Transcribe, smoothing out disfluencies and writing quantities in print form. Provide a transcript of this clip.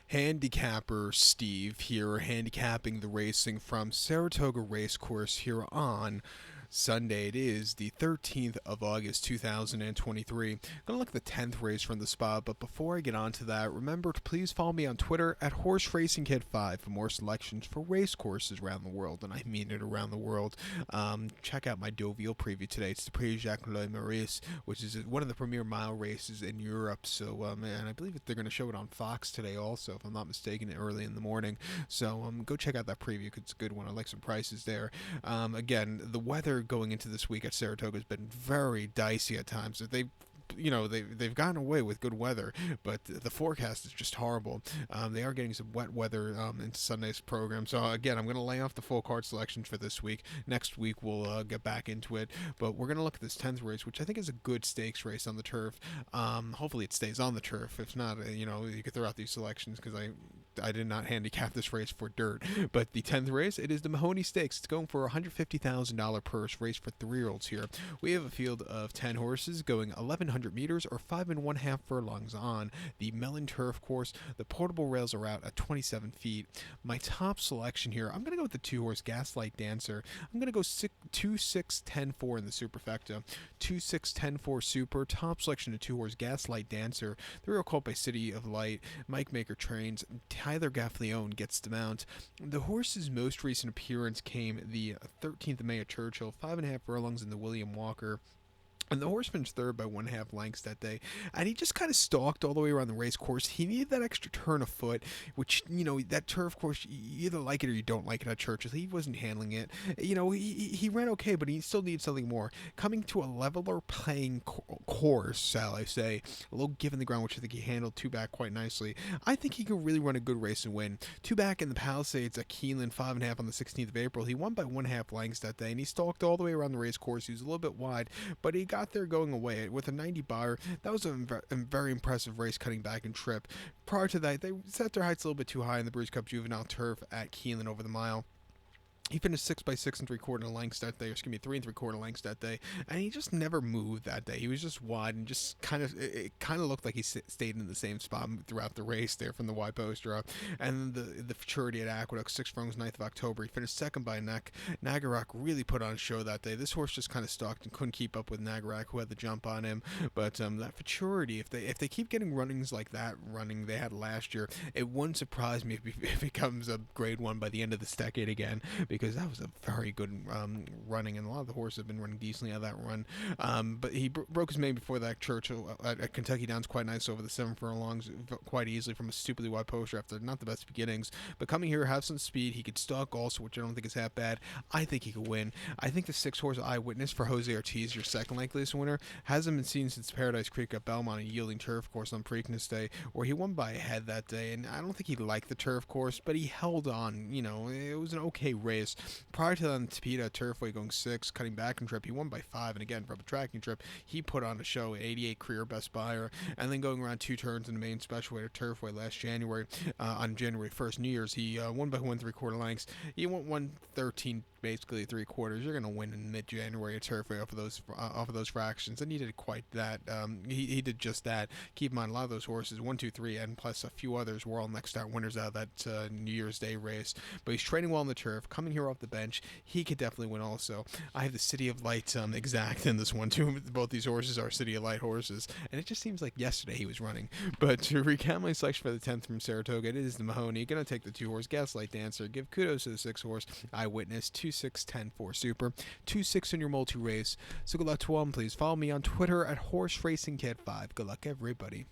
Handicapper Steve here, handicapping the racing from Saratoga Racecourse here on Sunday. It is the 13th of August 2023. I'm going to look at the 10th race from the spot, but before I get on to that, remember to please follow me on Twitter at HorseRacingKid5 for more selections for race courses around the world, and I mean it around the world. Check out my Deauville preview today. It's the Prix Jacques Le Maurice, which is one of the premier mile races in Europe. So, and I believe they're going to show it on Fox today also, if I'm not mistaken, early in the morning. So go check out that preview because it's a good one. I like some prices there. Again, the weather going into this week at Saratoga has been very dicey at times. They've gotten away with good weather, but the forecast is just horrible. They are getting some wet weather into Sunday's program. So again, I'm going to lay off the full card selections for this week. Next week we'll get back into it, but we're going to look at this 10th race, which I think is a good stakes race on the turf. Hopefully it stays on the turf. If not, you could throw out these selections because I did not handicap this race for dirt. But the 10th race, it is the Mahony Stakes. It's going for a $150,000 purse race for 3-year-olds here. We have a field of 10 horses going 1,100 meters or 5 1/2 furlongs on the Melon Turf course. The portable rails are out at 27 feet. My top selection here, I'm going to go with the 2-horse Gaslight Dancer. I'm going to go 2-6-10-4 in the superfecta. 2-6-10-4 super. Top selection of 2-horse Gaslight Dancer. 3-year-old called by City of Light. Mike Maker trains. Tyler Gaffleone gets the mount. The horse's most recent appearance came the 13th of May at Churchill, 5 1/2 furlongs in the William Walker. And the horse finished third by 1/2 lengths that day. And he just kind of stalked all the way around the race course. He needed that extra turn of foot, which, that turf course, you either like it or you don't like it at Churchill. He wasn't handling it. He ran okay, but he still needs something more. Coming to a leveler playing course, shall I say, a little give in the ground, which I think he handled 2-back quite nicely. I think he could really run a good race and win. 2-back in the Palisades at Keeneland, 5 1/2 on the 16th of April. He won by 1/2 lengths that day, and he stalked all the way around the race course. He was a little bit wide, but he got there going away with a 90 bar. That was a very impressive race, cutting back and trip. Prior to that, they set their heights a little bit too high in the Breeze Cup Juvenile Turf at Keeneland over the mile. He finished 6 by 6 3/4 lengths that day, 3 3/4 lengths that day, and he just never moved that day. He was just wide and just it kind of looked like he stayed in the same spot throughout the race there from the wide poster up. And the futurity at Aqueduct, 6 furlongs, 9th of October. He finished second by a neck. Nagarak really put on a show that day. This horse just kind of stalked and couldn't keep up with Nagarak, who had the jump on him. But that futurity, if they keep getting runnings like that they had last year, it wouldn't surprise me if it becomes a grade 1 by the end of this decade again, because that was a very good running, and a lot of the horses have been running decently out of that run. But he broke his main before that Churchill at Kentucky Downs quite nice over the 7 furlongs quite easily from a stupidly wide poster after not the best beginnings. But coming here, have some speed. He could stalk also, which I don't think is that bad. I think he could win. I think the 6-horse Eyewitness for Jose Ortiz, your second likeliest winner, hasn't been seen since Paradise Creek at Belmont, a yielding turf course on Preakness Day, where he won by a head that day. And I don't think he liked the turf course, but he held on. It was an okay race. Prior to that, on Tapeta Turfway going 6, cutting back and trip, he won by 5. And again, from a tracking trip, he put on a show, 88 career best buyer. And then going around 2 turns in the main special weight at Turfway last January, on January 1st, New Year's, he won by 1 3/4 lengths. He won 113. Basically 3/4. You're going to win in mid-January at Turfway off of those fractions, and he did quite that. He did just that. Keep in mind, a lot of those horses, 1, 2, 3, and plus a few others, were all next start winners out of that New Year's Day race. But he's training well on the turf, coming here off the bench. He could definitely win also. I have the City of Light exact in this one too. Both these horses are City of Light horses, and it just seems like yesterday he was running. But to recap my selection for the 10th from Saratoga, it is the Mahony. Going to take the 2-horse Gaslight Dancer. Give kudos to the 6-horse Eyewitness. 2-6-10-4 super. 2-6 in your multi-race. So good luck to all, and please follow me on Twitter at HorseRacingKid5. Good luck, everybody.